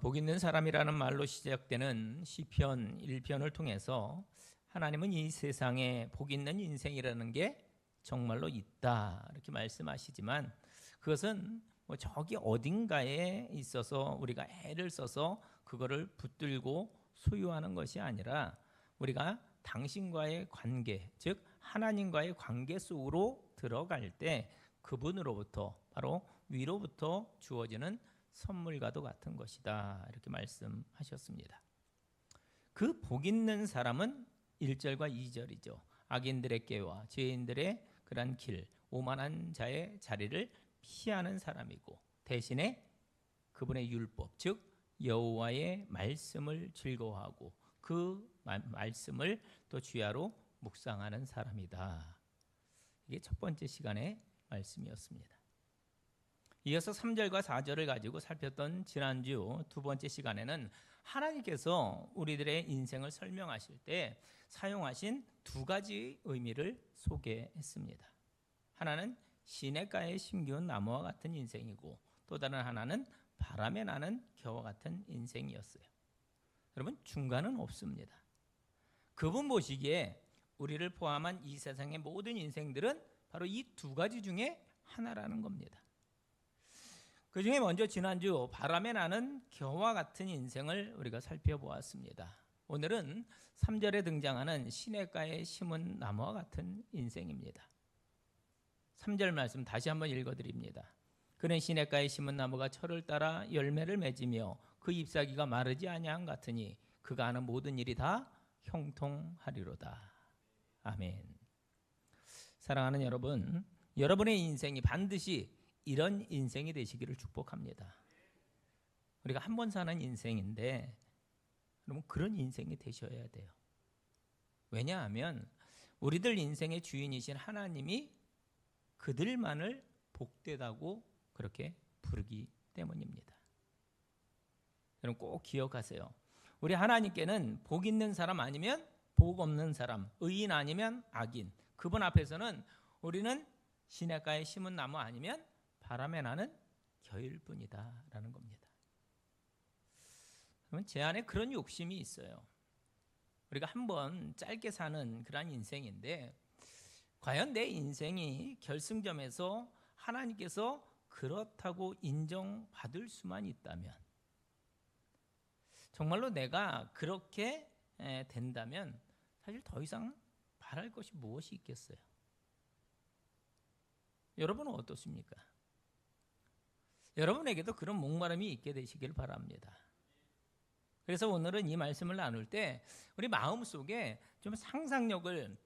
복 있는 사람이라는 말로 시작되는 시편 1편을 통해서 하나님은 이 세상에 복 있는 인생이라는 게 정말로 있다 이렇게 말씀하시지만, 그것은 저기 어딘가에 있어서 우리가 애를 써서 그거를 붙들고 소유하는 것이 아니라, 우리가 당신과의 관계, 즉 하나님과의 관계 속으로 들어갈 때 그분으로부터, 바로 위로부터 주어지는 선물과도 같은 것이다 이렇게 말씀하셨습니다. 그 복 있는 사람은 1절과 2절이죠. 악인들의 꾀와 죄인들의 그런 길, 오만한 자의 자리를 피하는 사람이고, 대신에 그분의 율법, 즉 여호와의 말씀을 즐거워하고 그 말씀을 또 주야로 묵상하는 사람이다. 이게 첫 번째 시간의 말씀이었습니다. 이어서 3절과 4절을 가지고 살폈던 지난주 두 번째 시간에는 하나님께서 우리들의 인생을 설명하실 때 사용하신 두 가지 의미를 소개했습니다. 하나는 시냇가에 심기운 나무와 같은 인생이고, 또 다른 하나는 바람에 나는 겨와 같은 인생이었어요. 여러분, 중간은 없습니다. 그분 보시기에 우리를 포함한 이 세상의 모든 인생들은 바로 이 두 가지 중에 하나라는 겁니다. 그 중에 먼저 지난주 바람에 나는 겨와 같은 인생을 우리가 살펴보았습니다. 오늘은 3절에 등장하는 시냇가에 심은 나무와 같은 인생입니다. 3절 말씀 다시 한번 읽어드립니다. 그는 시냇가에 심은 나무가 철을 따라 열매를 맺으며 그 잎사귀가 마르지 아니함 같으니 그가 하는 모든 일이 다 형통하리로다. 아멘. 사랑하는 여러분, 여러분의 인생이 반드시 이런 인생이 되시기를 축복합니다. 우리가 한 번 사는 인생인데 여러분, 그런 인생이 되셔야 돼요. 왜냐하면 우리들 인생의 주인이신 하나님이 그들만을 복되다고 그렇게 부르기 때문입니다. 여러분 꼭 기억하세요. 우리 하나님께는 복 있는 사람 아니면 복 없는 사람, 의인 아니면 악인, 그분 앞에서는 우리는 시냇가에 심은 나무 아니면 바람에 나는 겨일 뿐이다 라는 겁니다. 그러면 제 안에 그런 욕심이 있어요. 우리가 한번 짧게 사는 그런 인생인데, 과연 내 인생이 결승점에서 하나님께서 그렇다고 인정받을 수만 있다면, 정말로 내가 그렇게 된다면 사실 더 이상 바랄 것이 무엇이 있겠어요? 여러분은 어떻습니까? 여러분에게도 그런 목마름이 있게 되시길 바랍니다. 그래서 오늘은 이 말씀을 나눌 때 우리 마음속에 좀 상상력을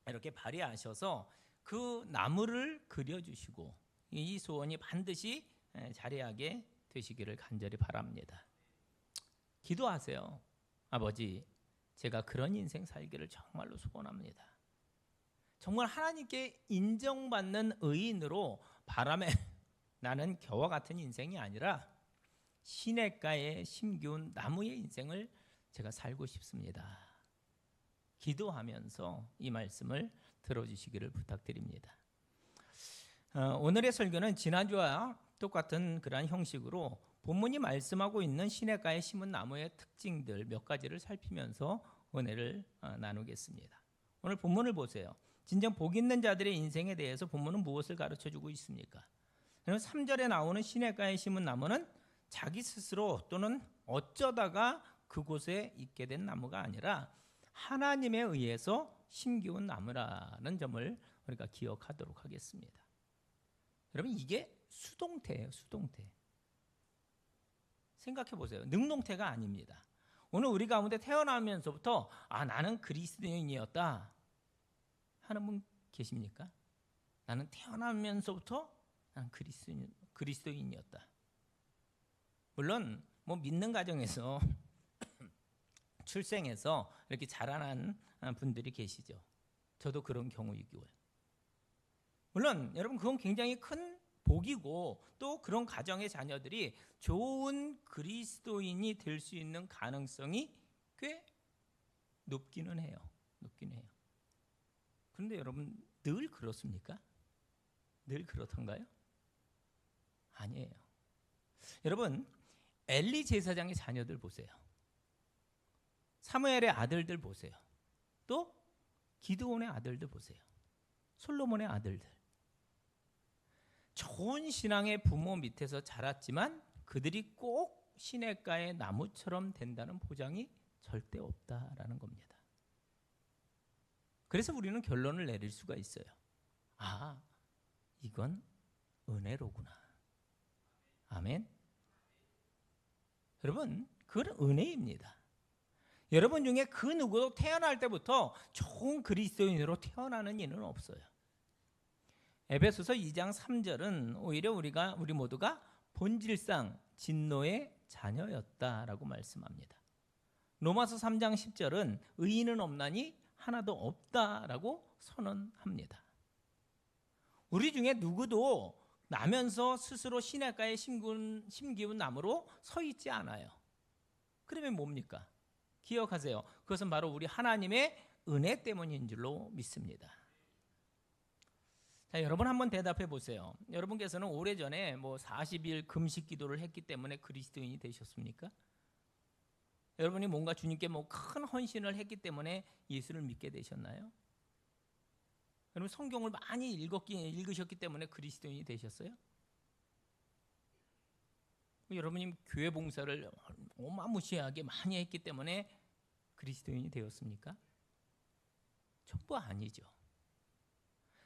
이렇게 발휘하셔서 그 나무를 그려주시고 이 소원이 반드시 자리하게 되시기를 간절히 바랍니다. 기도하세요. 아버지, 제가 그런 인생 살기를 정말로 소원합니다. 정말 하나님께 인정받는 의인으로 바람에 나는 겨와 같은 인생이 아니라 시냇가에 심기운 나무의 인생을 제가 살고 싶습니다. 기도하면서 이 말씀을 들어주시기를 부탁드립니다. 오늘의 설교는 지난주와 똑같은 그러한 형식으로 본문이 말씀하고 있는 시냇가에 심은 나무의 특징들 몇 가지를 살피면서 은혜를 나누겠습니다. 오늘 본문을 보세요. 진정 복 있는 자들의 인생에 대해서 본문은 무엇을 가르쳐주고 있습니까? 3절에 나오는 시냇가에 심은 나무는 자기 스스로 또는 어쩌다가 그곳에 있게 된 나무가 아니라 하나님에 의해서 심기운 나무라는 점을 우리가 기억하도록 하겠습니다. 여러분, 이게 수동태예요. 수동태. 생각해 보세요. 능동태가 아닙니다. 오늘 우리 가운데 태어나면서부터 나는 그리스도인이었다 하는 분 계십니까? 나는 태어나면서부터 나는 그리스도인이었다. 물론 믿는 가정에서 출생해서 이렇게 자라난 분들이 계시죠. 저도 그런 경우이고요. 물론 여러분, 그건 굉장히 큰 복이고, 또 그런 가정의 자녀들이 좋은 그리스도인이 될 수 있는 가능성이 꽤 높기는 해요. 그런데 여러분, 늘 그렇습니까? 늘 그렇던가요? 아니에요. 여러분, 엘리 제사장의 자녀들 보세요. 사무엘의 아들들 보세요. 또 기드온의 아들들 보세요. 솔로몬의 아들들. 좋은 신앙의 부모 밑에서 자랐지만 그들이 꼭 시냇가의 나무처럼 된다는 보장이 절대 없다라는 겁니다. 그래서 우리는 결론을 내릴 수가 있어요. 아, 이건 은혜로구나. 아멘. 여러분, 그건 은혜입니다. 여러분 중에 그 누구도 태어날 때부터 좋은 그리스도인으로 태어나는 이는 없어요. 에베소서 2장 3절은 오히려 우리 모두가 본질상 진노의 자녀였다라고 말씀합니다. 로마서 3장 10절은 의인은 없나니 하나도 없다라고 선언합니다. 우리 중에 누구도 나면서 스스로 시냇가에 심기운 나무로 서 있지 않아요. 그러면 뭡니까? 기억하세요. 그것은 바로 우리 하나님의 은혜 때문인 줄로 믿습니다. 자, 여러분 한번 대답해 보세요. 여러분께서는 오래전에 40일 금식 기도를 했기 때문에 그리스도인이 되셨습니까? 여러분이 뭔가 주님께 큰 헌신을 했기 때문에 예수를 믿게 되셨나요? 여러분 성경을 많이 읽으셨기 때문에 그리스도인이 되셨어요? 여러분이 교회 봉사를 어마무시하게 많이 했기 때문에 그리스도인이 되었습니까? 전부 아니죠.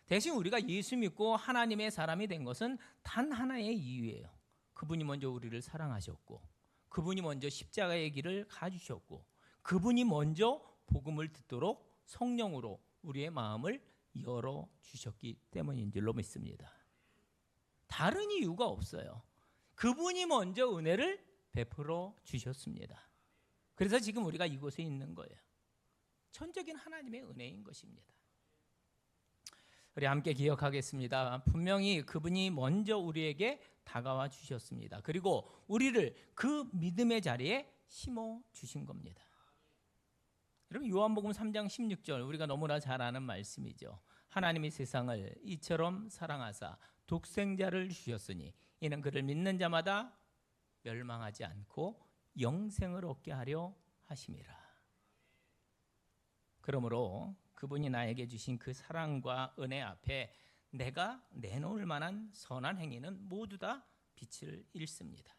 대신 우리가 예수 믿고 하나님의 사람이 된 것은 단 하나의 이유예요. 그분이 먼저 우리를 사랑하셨고, 그분이 먼저 십자가의 길을 가주셨고, 그분이 먼저 복음을 듣도록 성령으로 우리의 마음을 열어주셨기 때문인 줄로 믿습니다. 다른 이유가 없어요. 그분이 먼저 은혜를 베풀어 주셨습니다. 그래서 지금 우리가 이곳에 있는 거예요. 전적인 하나님의 은혜인 것입니다. 우리 함께 기억하겠습니다. 분명히 그분이 먼저 우리에게 다가와 주셨습니다. 그리고 우리를 그 믿음의 자리에 심어 주신 겁니다. 여러분 요한복음 3장 16절 우리가 너무나 잘 아는 말씀이죠. 하나님이 세상을 이처럼 사랑하사 독생자를 주셨으니 이는 그를 믿는 자마다 멸망하지 않고 영생을 얻게 하려 하심이라. 그러므로 그분이 나에게 주신 그 사랑과 은혜 앞에 내가 내놓을 만한 선한 행위는 모두 다 빛을 잃습니다.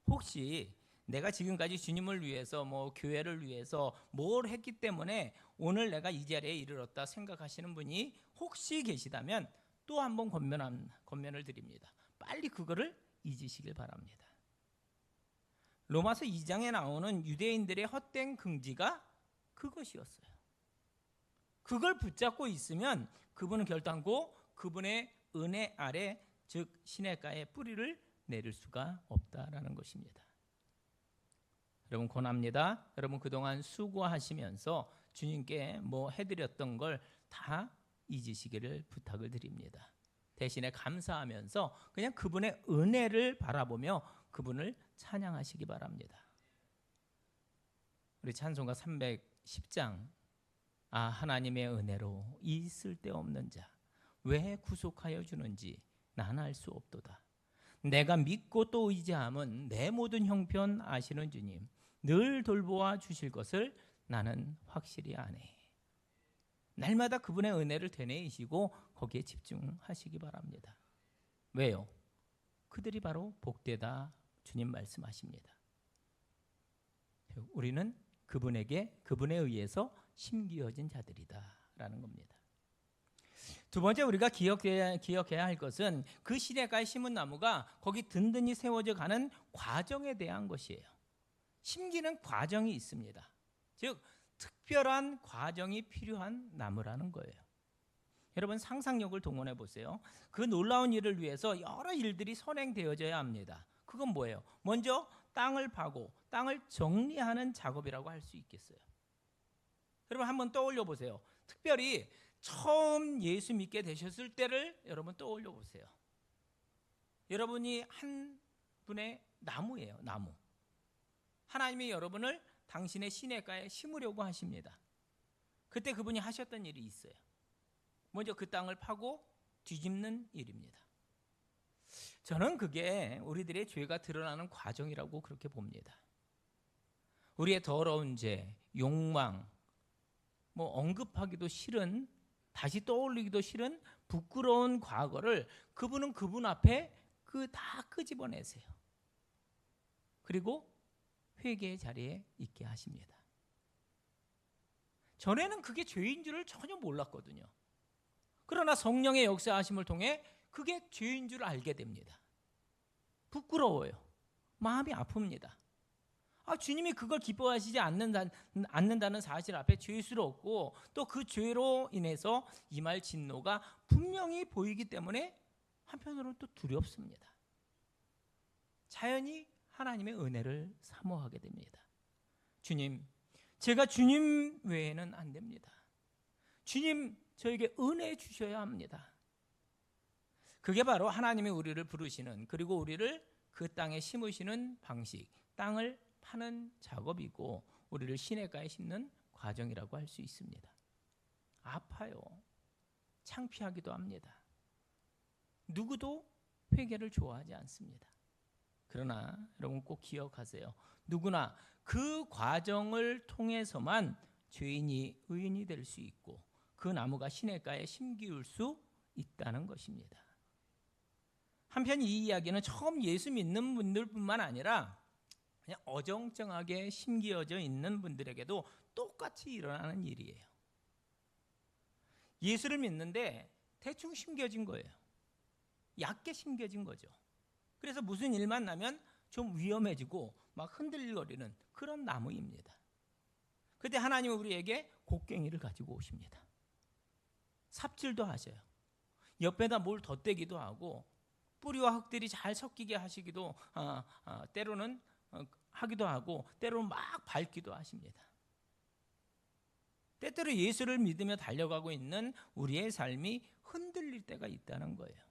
혹시 내가 지금까지 주님을 위해서 교회를 위해서 뭘 했기 때문에 오늘 내가 이 자리에 이르렀다 생각하시는 분이 혹시 계시다면 또 한 번 권면을 드립니다. 빨리 그거를 잊으시길 바랍니다. 로마서 2장에 나오는 유대인들의 헛된 긍지가 그것이었어요. 그걸 붙잡고 있으면 그분은 결단코 그분의 은혜 아래 즉 시냇가에 뿌리를 내릴 수가 없다라는 것입니다. 여러분 권합니다. 여러분 그동안 수고하시면서 주님께 해드렸던 걸 다 잊으시기를 부탁을 드립니다. 대신에 감사하면서 그냥 그분의 은혜를 바라보며 그분을 찬양하시기 바랍니다. 우리 찬송가 310장 하나님의 은혜로 이 쓸데없는 자 왜 구속하여 주는지 난 알 수 없도다. 내가 믿고 또 의지함은 내 모든 형편 아시는 주님 늘 돌보아 주실 것을 나는 확실히 아네. 날마다 그분의 은혜를 되뇌이시고 거기에 집중하시기 바랍니다. 왜요? 그들이 바로 복되다 주님 말씀하십니다. 우리는 그분에 의해서 심기어진 자들이다라는 겁니다. 두 번째 우리가 기억해야 할 것은 그 시냇가에 심은 나무가 거기 든든히 세워져 가는 과정에 대한 것이에요. 심기는 과정이 있습니다. 즉 특별한 과정이 필요한 나무라는 거예요. 여러분 상상력을 동원해 보세요. 그 놀라운 일을 위해서 여러 일들이 선행되어져야 합니다. 그건 뭐예요? 먼저 땅을 파고 땅을 정리하는 작업이라고 할 수 있겠어요. 여러분 한번 떠올려 보세요. 특별히 처음 예수 믿게 되셨을 때를 여러분 떠올려 보세요. 여러분이 한 분의 나무예요. 나무. 하나님이 여러분을 당신의 시냇가에 심으려고 하십니다. 그때 그분이 하셨던 일이 있어요. 먼저 그 땅을 파고 뒤집는 일입니다. 저는 그게 우리들의 죄가 드러나는 과정이라고 그렇게 봅니다. 우리의 더러운 죄, 욕망, 언급하기도 싫은, 다시 떠올리기도 싫은 부끄러운 과거를 그분은 그분 앞에 다 끄집어내세요. 그리고 회개의 자리에 있게 하십니다. 전에는 그게 죄인 줄을 전혀 몰랐거든요. 그러나 성령의 역사하심을 통해 그게 죄인 줄 알게 됩니다. 부끄러워요. 마음이 아픕니다. 주님이 그걸 기뻐하시지 않는다는 사실 앞에 죄스럽고 또 그 죄로 인해서 임할 진노가 분명히 보이기 때문에 한편으로는 또 두렵습니다. 자연히 하나님의 은혜를 사모하게 됩니다. 주님, 제가 주님 외에는 안 됩니다. 주님, 저에게 은혜 주셔야 합니다. 그게 바로 하나님이 우리를 부르시는, 그리고 우리를 그 땅에 심으시는 방식, 땅을 파는 작업이고 우리를 시냇가에 심는 과정이라고 할 수 있습니다. 아파요. 창피하기도 합니다. 누구도 회개를 좋아하지 않습니다. 그러나 여러분 꼭 기억하세요. 누구나 그 과정을 통해서만 죄인이 의인이 될 수 있고 그 나무가 시냇가에 심기울 수 있다는 것입니다. 한편 이 이야기는 처음 예수 믿는 분들뿐만 아니라 그냥 어정쩡하게 심기어져 있는 분들에게도 똑같이 일어나는 일이에요. 예수를 믿는데 대충 심겨진 거예요. 얕게 심겨진 거죠. 그래서 무슨 일만 나면 좀 위험해지고 막 흔들거리는 그런 나무입니다. 그때 하나님은 우리에게 곡괭이를 가지고 오십니다. 삽질도 하셔요. 옆에다 뭘 덧대기도 하고 뿌리와 흙들이 잘 섞이게 하시기도 때로는 하기도 하고 때로는 막 밟기도 하십니다. 때때로 예수를 믿으며 달려가고 있는 우리의 삶이 흔들릴 때가 있다는 거예요.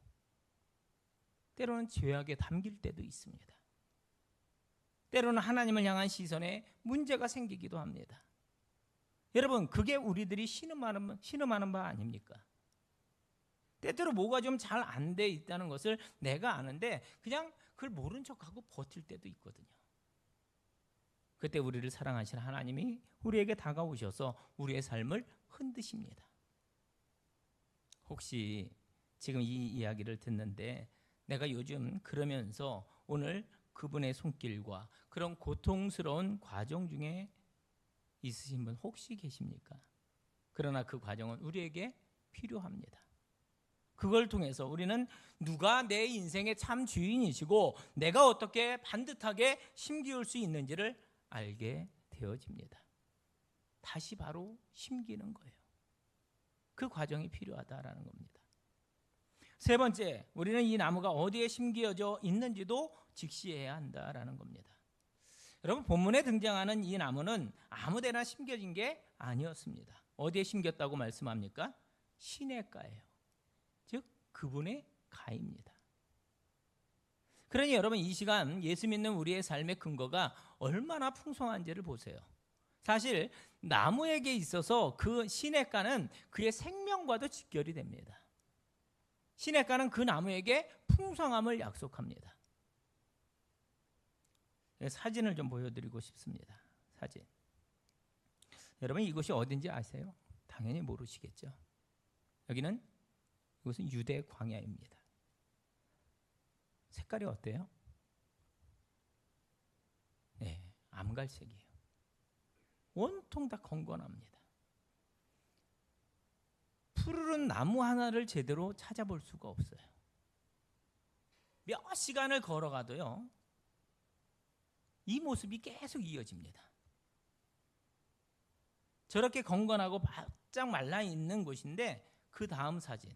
때로는 죄악에 담길 때도 있습니다. 때로는 하나님을 향한 시선에 문제가 생기기도 합니다. 여러분, 그게 우리들이 신음하는 바 아닙니까? 때때로 뭐가 좀 잘 안 돼 있다는 것을 내가 아는데 그냥 그걸 모른 척하고 버틸 때도 있거든요. 그때 우리를 사랑하시는 하나님이 우리에게 다가오셔서 우리의 삶을 흔드십니다. 혹시 지금 이 이야기를 듣는데 내가 요즘 그러면서 오늘 그분의 손길과 그런 고통스러운 과정 중에 있으신 분 혹시 계십니까? 그러나 그 과정은 우리에게 필요합니다. 그걸 통해서 우리는 누가 내 인생의 참 주인이시고 내가 어떻게 반듯하게 심기울 수 있는지를 알게 되어집니다. 다시 바로 심기는 거예요. 그 과정이 필요하다라는 겁니다. 세 번째, 우리는 이 나무가 어디에 심겨져 있는지도 직시해야 한다라는 겁니다. 여러분, 본문에 등장하는 이 나무는 아무데나 심겨진 게 아니었습니다. 어디에 심겼다고 말씀합니까? 시냇가예요. 즉 그분의 가입니다. 그러니 여러분, 이 시간 예수 믿는 우리의 삶의 근거가 얼마나 풍성한지를 보세요. 사실 나무에게 있어서 그 시냇가는 그의 생명과도 직결이 됩니다. 시냇가는 그 나무에게 풍성함을 약속합니다. 사진을 좀 보여드리고 싶습니다. 사진. 여러분, 이곳이 어딘지 아세요? 당연히 모르시겠죠. 이곳은 유대 광야입니다. 색깔이 어때요? 네, 암갈색이에요. 온통 다 건건합니다. 푸르른 나무 하나를 제대로 찾아볼 수가 없어요. 몇 시간을 걸어가도요, 이 모습이 계속 이어집니다. 저렇게 건건하고 바짝 말라 있는 곳인데 그 다음 사진.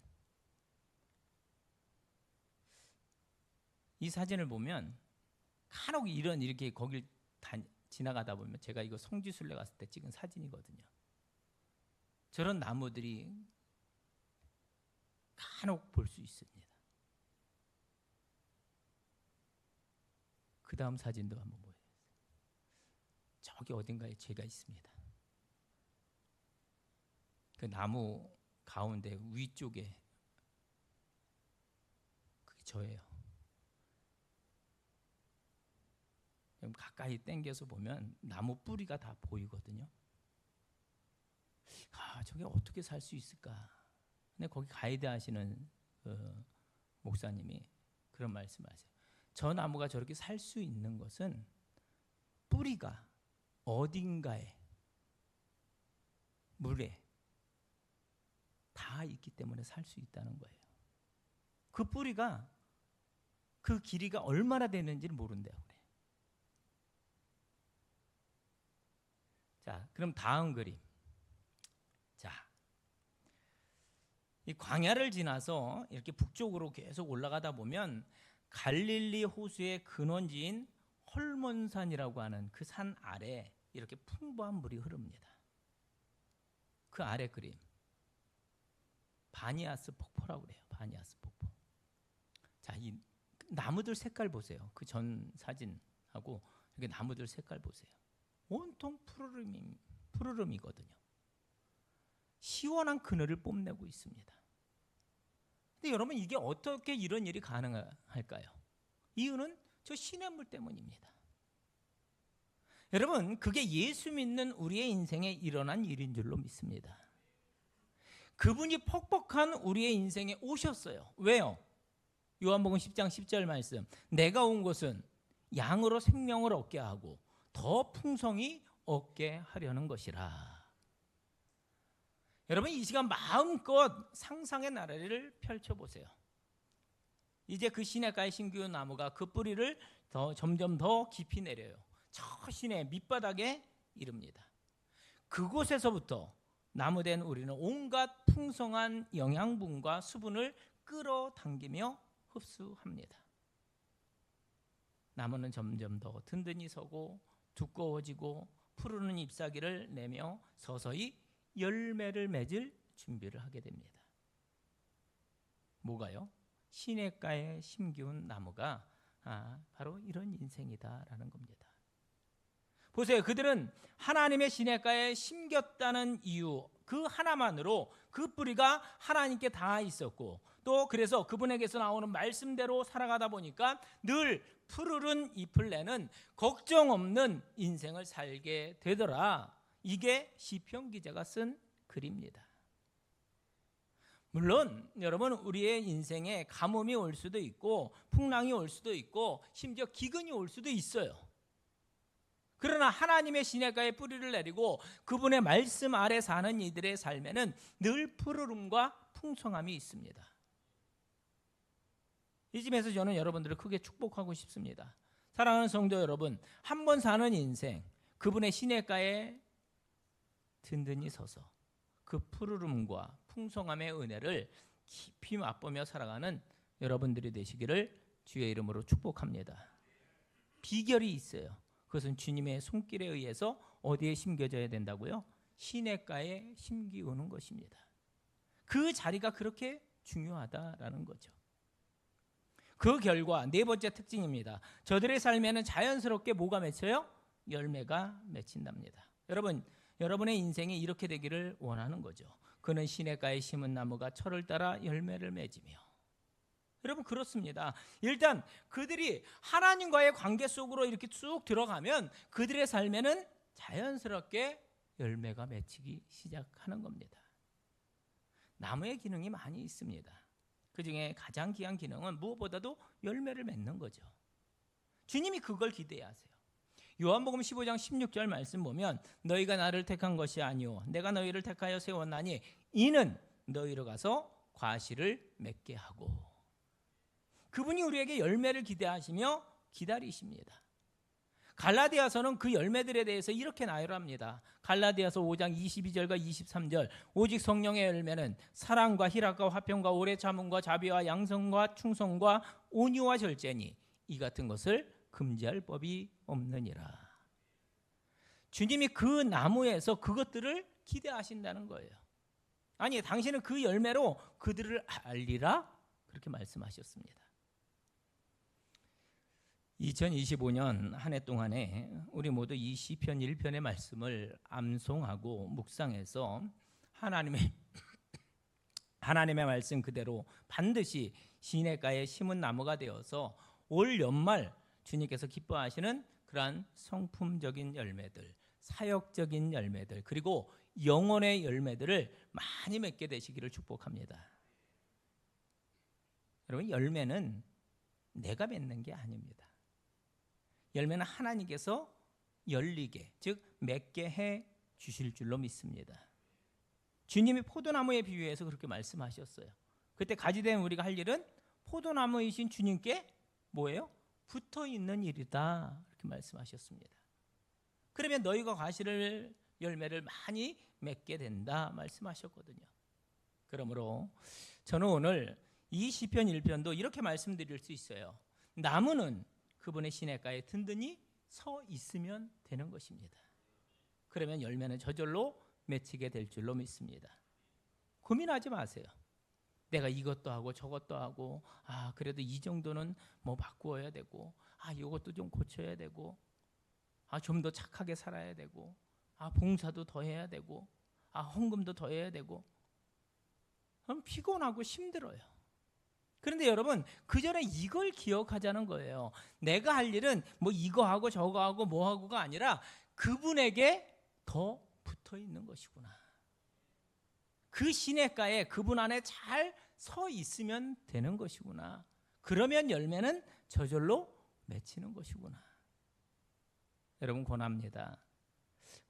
이 사진을 보면 간혹 이렇게 거길 지나가다 보면, 제가 이거 성지순례 갔을 때 찍은 사진이거든요. 저런 나무들이 간혹 볼 수 있습니다. 그 다음 사진도 한번 보여주세요. 저기 어딘가에 죄가 있습니다. 그 나무 가운데 위쪽에 그게 저예요. 가까이 당겨서 보면 나무 뿌리가 다 보이거든요. 저게 어떻게 살 수 있을까? 근데 거기 가이드 하시는 목사님이 그런 말씀하세요. 저 나무가 저렇게 살 수 있는 것은 뿌리가 어딘가에 물에 다 있기 때문에 살 수 있다는 거예요. 그 뿌리가 그 길이가 얼마나 되는지를 모른대요. 그래. 자, 그럼 다음 그림. 자, 이 광야를 지나서 이렇게 북쪽으로 계속 올라가다 보면 갈릴리 호수의 근원지인 헐몬산이라고 하는 그 산 아래 이렇게 풍부한 물이 흐릅니다. 그 아래 그림. 바니아스 폭포라고 그래요. 바니아스 폭포. 자, 이 나무들 색깔 보세요. 그 전 사진하고 이렇게 나무들 색깔 보세요. 온통 푸르름이거든요. 시원한 그늘을 뽐내고 있습니다. 근데 여러분, 이게 어떻게 이런 일이 가능할까요? 이유는 저 시냇물 때문입니다. 여러분, 그게 예수 믿는 우리의 인생에 일어난 일인 줄로 믿습니다. 그분이 퍽퍽한 우리의 인생에 오셨어요. 왜요? 요한복음 10장 10절 말씀. 내가 온 것은 양으로 생명을 얻게 하고 더 풍성히 얻게 하려는 것이라. 여러분, 이 시간 마음껏 상상의 나래를 펼쳐보세요. 이제 그 시냇가의 신기운 나무가 그 뿌리를 점점 더 깊이 내려요. 저 시내 밑바닥에 이릅니다. 그곳에서부터 나무된 우리는 온갖 풍성한 영양분과 수분을 끌어당기며 흡수합니다. 나무는 점점 더 든든히 서고 두꺼워지고 푸르른 잎사귀를 내며 서서히 열매를 맺을 준비를 하게 됩니다. 뭐가요? 시냇가에 심기운 나무가 바로 이런 인생이다라는 겁니다. 보세요. 그들은 하나님의 시냇가에 심겼다는 이유 그 하나만으로 그 뿌리가 하나님께 닿아 있었고, 또 그래서 그분에게서 나오는 말씀대로 살아가다 보니까 늘 푸르른 잎을 내는 걱정 없는 인생을 살게 되더라. 이게 시편 기자가 쓴 글입니다. 물론 여러분, 우리의 인생에 가뭄이 올 수도 있고 풍랑이 올 수도 있고 심지어 기근이 올 수도 있어요. 그러나 하나님의 시냇가에 뿌리를 내리고 그분의 말씀 아래 사는 이들의 삶에는 늘 푸르름과 풍성함이 있습니다. 이 집에서 저는 여러분들을 크게 축복하고 싶습니다. 사랑하는 성도 여러분, 한 번 사는 인생, 그분의 시냇가에 든든히 서서 그 푸르름과 풍성함의 은혜를 깊이 맛보며 살아가는 여러분들이 되시기를 주의 이름으로 축복합니다. 비결이 있어요. 그것은 주님의 손길에 의해서 어디에 심겨져야 된다고요? 시냇가에 심기우는 것입니다. 그 자리가 그렇게 중요하다라는 거죠. 그 결과 네 번째 특징입니다. 저들의 삶에는 자연스럽게 뭐가 맺혀요? 열매가 맺힌답니다. 여러분, 여러분의 인생이 이렇게 되기를 원하는 거죠. 그는 시냇가에 심은 나무가 철을 따라 열매를 맺으며. 여러분, 그렇습니다. 일단 그들이 하나님과의 관계 속으로 이렇게 쭉 들어가면 그들의 삶에는 자연스럽게 열매가 맺히기 시작하는 겁니다. 나무의 기능이 많이 있습니다. 그중에 가장 귀한 기능은 무엇보다도 열매를 맺는 거죠. 주님이 그걸 기대하세요. 요한복음 15장 16절 말씀 보면 너희가 나를 택한 것이 아니오 내가 너희를 택하여 세웠나니 이는 너희로 가서 과실을 맺게 하고. 그분이 우리에게 열매를 기대하시며 기다리십니다. 갈라디아서는 그 열매들에 대해서 이렇게 나열합니다. 갈라디아서 5장 22절과 23절. 오직 성령의 열매는 사랑과 희락과 화평과 오래 참음과 자비와 양성과 충성과 온유와 절제니 이 같은 것을 금지할 법이 없느니라. 주님이 그 나무에서 그것들을 기대하신다는 거예요. 아니, 당신은 그 열매로 그들을 알리라 그렇게 말씀하셨습니다. 2025년 한 해 동안에 우리 모두 이 시편 1편의 말씀을 암송하고 묵상해서 하나님의 말씀 그대로 반드시 시냇가에 심은 나무가 되어서 올 연말 주님께서 기뻐하시는 그러한 성품적인 열매들, 사역적인 열매들, 그리고 영혼의 열매들을 많이 맺게 되시기를 축복합니다. 여러분, 열매는 내가 맺는 게 아닙니다. 열매는 하나님께서 열리게, 즉 맺게 해 주실 줄로 믿습니다. 주님이 포도나무에 비유해서 그렇게 말씀하셨어요. 그때 가지된 우리가 할 일은 포도나무이신 주님께 뭐예요? 붙어 있는 일이다, 이렇게 말씀하셨습니다. 그러면 너희가 과실을 열매를 많이 맺게 된다 말씀하셨거든요. 그러므로 저는 오늘 이 시편 1편도 이렇게 말씀드릴 수 있어요. 나무는 그분의 시냇가에 든든히 서 있으면 되는 것입니다. 그러면 열매는 저절로 맺히게 될 줄로 믿습니다. 고민하지 마세요. 내가 이것도 하고 저것도 하고, 그래도 이 정도는 뭐 바꾸어야 되고, 이것도 좀 고쳐야 되고, 좀 더 착하게 살아야 되고, 봉사도 더 해야 되고, 헌금도 더 해야 되고. 그럼 피곤하고 힘들어요. 그런데 여러분, 그 전에 이걸 기억하자는 거예요. 내가 할 일은 뭐 이거 하고 저거 하고 뭐 하고가 아니라 그분에게 더 붙어 있는 것이구나. 그 시냇가에 그분 안에 잘 서 있으면 되는 것이구나. 그러면 열매는 저절로 맺히는 것이구나. 여러분, 권합니다.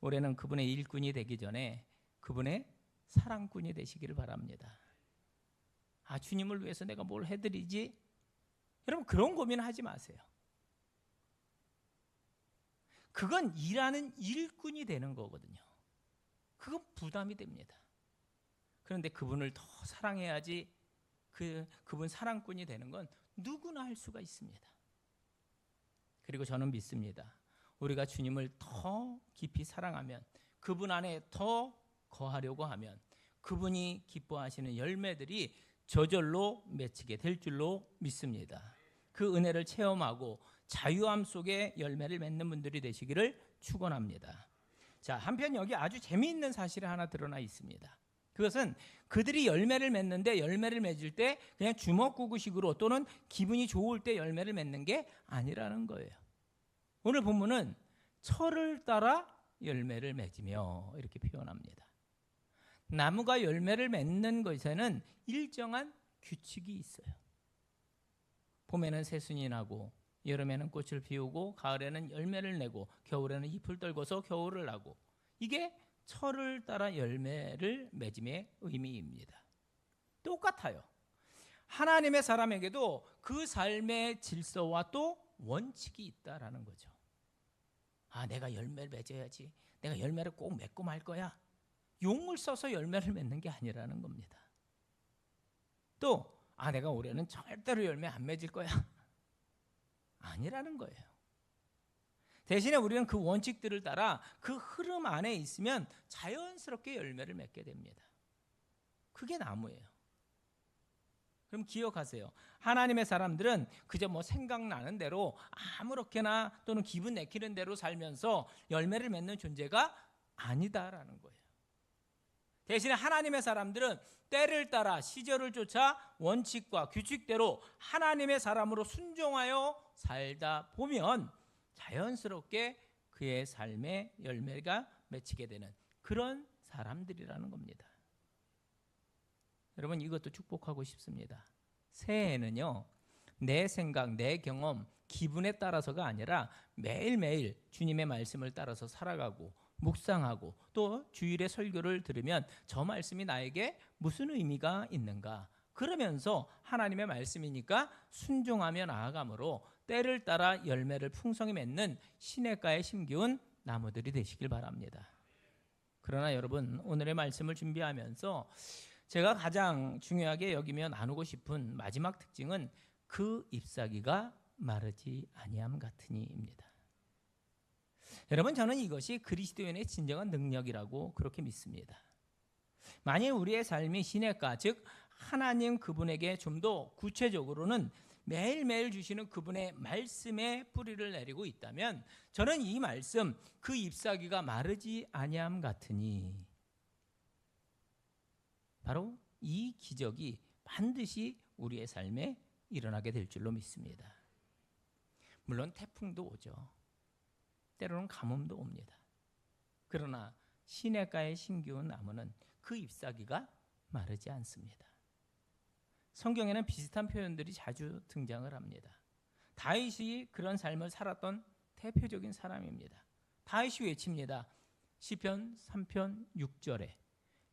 올해는 그분의 일꾼이 되기 전에 그분의 사랑꾼이 되시기를 바랍니다. 주님을 위해서 내가 뭘 해드리지? 여러분, 그런 고민하지 마세요. 그건 일하는 일꾼이 되는 거거든요. 그건 부담이 됩니다. 그런데 그분을 더 사랑해야지, 그분 사랑꾼이 되는 건 누구나 할 수가 있습니다. 그리고 저는 믿습니다. 우리가 주님을 더 깊이 사랑하면, 그분 안에 더 거하려고 하면 그분이 기뻐하시는 열매들이 저절로 맺히게 될 줄로 믿습니다. 그 은혜를 체험하고 자유함 속에 열매를 맺는 분들이 되시기를 축원합니다. 자, 한편 여기 아주 재미있는 사실이 하나 드러나 있습니다. 그것은 그들이 열매를 맺는데, 열매를 맺을 때 그냥 주먹구구식으로 또는 기분이 좋을 때 열매를 맺는 게 아니라는 거예요. 오늘 본문은 철을 따라 열매를 맺으며 이렇게 표현합니다. 나무가 열매를 맺는 것에는 일정한 규칙이 있어요. 봄에는 새순이 나고, 여름에는 꽃을 피우고, 가을에는 열매를 내고, 겨울에는 잎을 떨궈서 겨울을 나고, 이게 철을 따라 열매를 맺음의 의미입니다. 똑같아요. 하나님의 사람에게도 그 삶의 질서와 또 원칙이 있다라는 거죠. 내가 열매를 맺어야지, 내가 열매를 꼭 맺고 말 거야, 용을 써서 열매를 맺는 게 아니라는 겁니다. 또 내가 올해는 절대로 열매 안 맺을 거야, 아니라는 거예요. 대신에 우리는 그 원칙들을 따라 그 흐름 안에 있으면 자연스럽게 열매를 맺게 됩니다. 그게 나무예요. 그럼 기억하세요. 하나님의 사람들은 그저 뭐 생각나는 대로 아무렇게나 또는 기분 내키는 대로 살면서 열매를 맺는 존재가 아니다라는 거예요. 대신에 하나님의 사람들은 때를 따라 시절을 쫓아 원칙과 규칙대로 하나님의 사람으로 순종하여 살다 보면 자연스럽게 그의 삶의 열매가 맺히게 되는 그런 사람들이라는 겁니다. 여러분, 이것도 축복하고 싶습니다. 새해에는요, 내 생각, 내 경험, 기분에 따라서가 아니라 매일매일 주님의 말씀을 따라서 살아가고 묵상하고 또 주일의 설교를 들으면 저 말씀이 나에게 무슨 의미가 있는가, 그러면서 하나님의 말씀이니까 순종하며 나아감으로 때를 따라 열매를 풍성히 맺는 시냇가에 심기운 나무들이 되시길 바랍니다. 그러나 여러분, 오늘의 말씀을 준비하면서 제가 가장 중요하게 여기며 나누고 싶은 마지막 특징은 그 잎사귀가 마르지 아니함 같으니입니다. 여러분, 저는 이것이 그리스도인의 진정한 능력이라고 그렇게 믿습니다. 만일 우리의 삶이 시냇가, 즉 하나님 그분에게 좀 더 구체적으로는 매일매일 주시는 그분의 말씀에 뿌리를 내리고 있다면, 저는 이 말씀, 그 잎사귀가 마르지 아니함 같으니, 바로 이 기적이 반드시 우리의 삶에 일어나게 될 줄로 믿습니다. 물론 태풍도 오죠. 때로는 가뭄도 옵니다. 그러나 시냇가에 심기운 나무는 그 잎사귀가 마르지 않습니다. 성경에는 비슷한 표현들이 자주 등장을 합니다. 다윗이 그런 삶을 살았던 대표적인 사람입니다. 다윗이 외칩니다. 시편 3편 6절에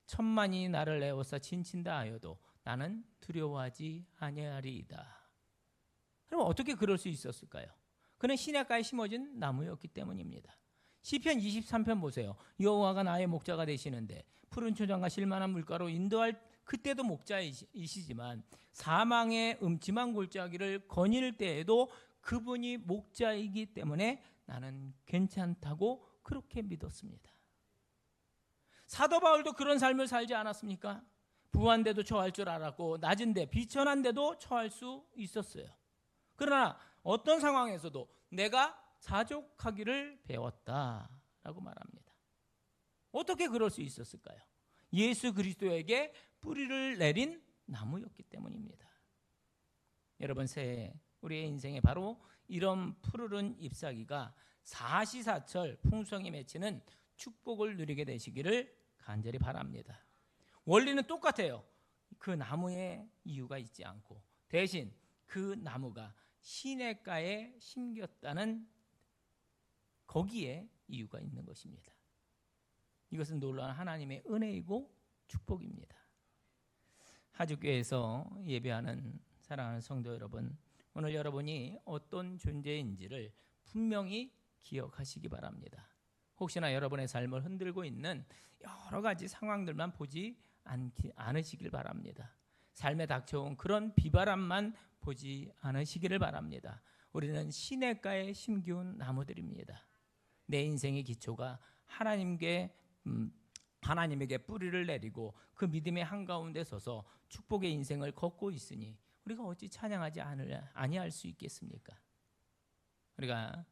천만이 나를 에워싸 진친다 하여도 나는 두려워하지 아니하리이다. 그럼 어떻게 그럴 수 있었을까요? 그는 시냇가에 심어진 나무였기 때문입니다. 시편 23편 보세요. 여호와가 나의 목자가 되시는데 푸른 초장과 실만한 물가로 인도할, 그때도 목자이시지만 사망의 음침한 골짜기를 거닐 때에도 그분이 목자이기 때문에 나는 괜찮다고 그렇게 믿었습니다. 사도 바울도 그런 삶을 살지 않았습니까? 부한데도 처할 줄 알았고 낮은데 비천한데도 처할 수 있었어요. 그러나 어떤 상황에서도 내가 자족하기를 배웠다라고 말합니다. 어떻게 그럴 수 있었을까요? 예수 그리스도에게 뿌리를 내린 나무였기 때문입니다. 여러분, 새해 우리의 인생에 바로 이런 푸르른 잎사귀가 사시사철 풍성히 맺히는 축복을 누리게 되시기를 간절히 바랍니다. 원리는 똑같아요. 그 나무에 이유가 있지 않고 대신 그 나무가 시냇가에 심겼다는 거기에 이유가 있는 것입니다. 이것은 놀라운 하나님의 은혜이고 축복입니다. 하주교에서 예배하는 사랑하는 성도 여러분, 오늘 여러분이 어떤 존재인지를 분명히 기억하시기 바랍니다. 혹시나 여러분의 삶을 흔들고 있는 여러 가지 상황들만 보지 않으시길 바랍니다. 삶에 닥쳐온 그런 비바람만 보지 않으시기를 바랍니다. 우리는 시냇가에 심기운 나무들입니다. 내 인생의 기초가 하나님에게 뿌리를 내리고 그 믿음의 한가운데 서서 축복의 인생을 걷고 있으니 우리가 어찌 찬양하지 아니할 수 있겠습니까? 우리가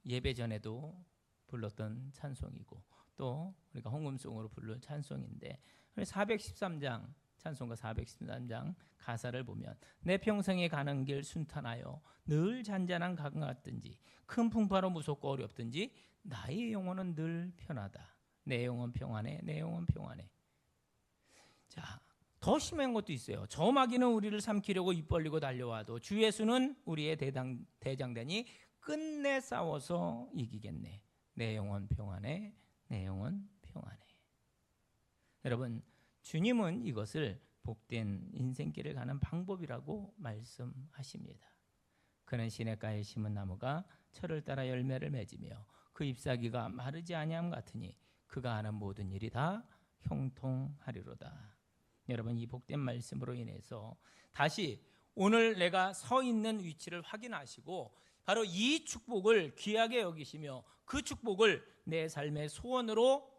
예배 전에도 불렀던 찬송이고 또 우리가 헌금송으로 부른 찬송인데 413장 찬송가 413장 가사를 보면 내 평생에 가는 길 순탄하여 늘 잔잔한 강같든지 큰 풍파로 무섭고 어렵든지 나의 영혼은 늘 편하다. 내 영혼 평안해. 내 영혼 평안해. 자, 더 심한 것도 있어요. 저 마귀는 우리를 삼키려고 입 벌리고 달려와도 주 예수는 우리의 대장되니 끝내 싸워서 이기겠네. 내 영혼 평안해. 내 영혼 평안해. 여러분, 주님은 이것을 복된 인생길을 가는 방법이라고 말씀하십니다. 그는 시냇가에 심은 나무가 철을 따라 열매를 맺으며 그 잎사귀가 마르지 아니함 같으니 그가 하는 모든 일이 다 형통하리로다. 여러분, 이 복된 말씀으로 인해서 다시 오늘 내가 서 있는 위치를 확인하시고 바로 이 축복을 귀하게 여기시며 그 축복을 내 삶의 소원으로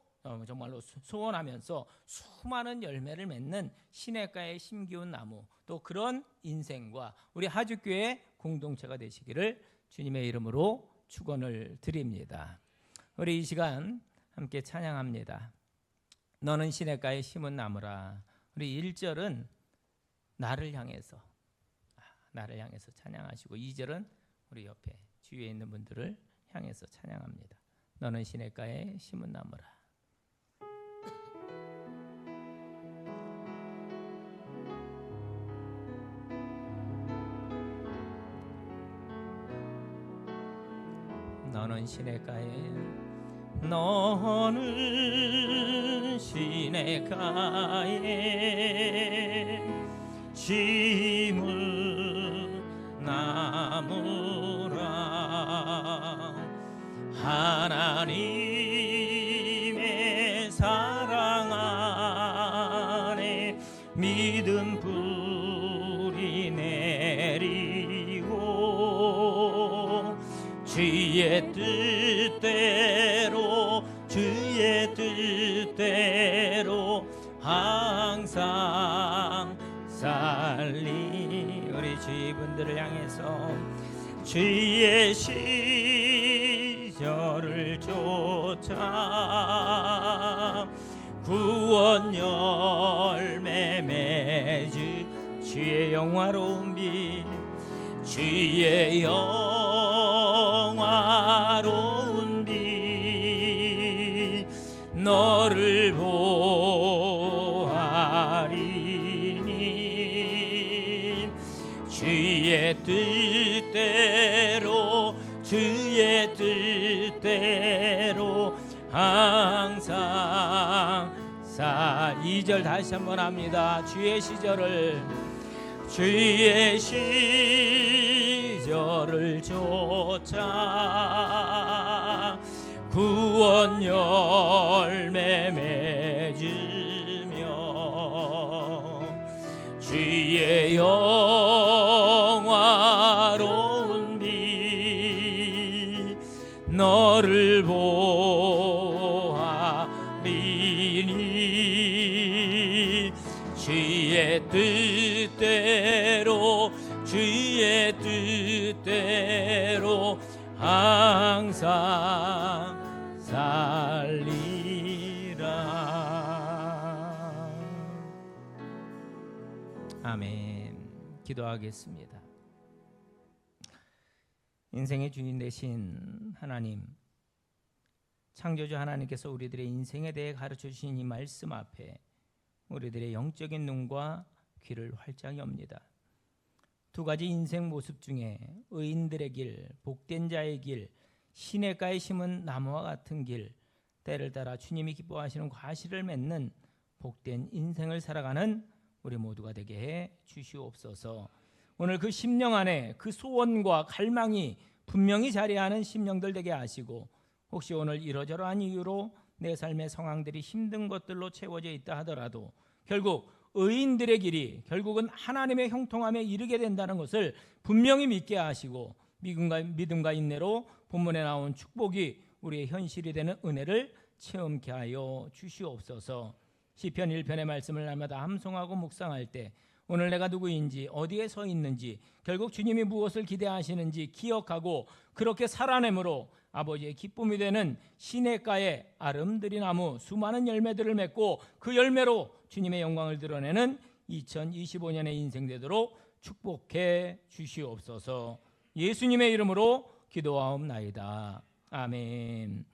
정말로 소원하면서 수많은 열매를 맺는 시냇가에 심기운 나무, 또 그런 인생과 우리 하주교회 공동체가 되시기를 주님의 이름으로 축원을 드립니다. 우리 이 시간 함께 찬양합니다. 너는 시냇가에 심은 나무라. 우리 1절은 나를 향해서 찬양하시고 2절은 우리 옆에 주위에 있는 분들을 향해서 찬양합니다. 너는 시냇가에 심은 나무라. 너는 시냇가에 심은 나무라. 하나님의 사랑 안에 믿음 뿌리 내리고 주의 뜻대로 항상 살리. 우리 주위분들을 향해서 주의 시절을 쫓아 구원 열매 맺으. 주의 영화로운 빛, 주의 영화로운 너를 보아리니 주의 뜻대로 주의 뜻대로 항상 2절 다시 한번 합니다. 주의 시절을 쫓아 구원 열매 맺으며 주의 영화로운 빛 너를 보아리니 주의 뜻대로 항상 살리라. 아멘. 기도하겠습니다. 인생의 주인 되신 하나님, 창조주 하나님께서 우리들의 인생에 대해 가르쳐 주신 이 말씀 앞에 우리들의 영적인 눈과 귀를 활짝 엽니다. 두 가지 인생 모습 중에 의인들의 길, 복된 자의 길, 시냇가에 심은 나무와 같은 길, 때를 따라 주님이 기뻐하시는 과실을 맺는 복된 인생을 살아가는 우리 모두가 되게 해 주시옵소서. 오늘 그 심령 안에 그 소원과 갈망이 분명히 자리하는 심령들 되게 하시고, 혹시 오늘 이러저러한 이유로 내 삶의 상황들이 힘든 것들로 채워져 있다 하더라도 결국 의인들의 길이 결국은 하나님의 형통함에 이르게 된다는 것을 분명히 믿게 하시고, 믿음과 인내로 본문에 나온 축복이 우리의 현실이 되는 은혜를 체험케 하여 주시옵소서. 시편 1편의 말씀을 날마다 함송하고 묵상할 때 오늘 내가 누구인지, 어디에 서 있는지, 결국 주님이 무엇을 기대하시는지 기억하고 그렇게 살아내므로 아버지의 기쁨이 되는 시냇가의 아름드리 나무, 수많은 열매들을 맺고 그 열매로 주님의 영광을 드러내는 2025년의 인생 되도록 축복해 주시옵소서. 예수님의 이름으로 기도하옵나이다. 아멘.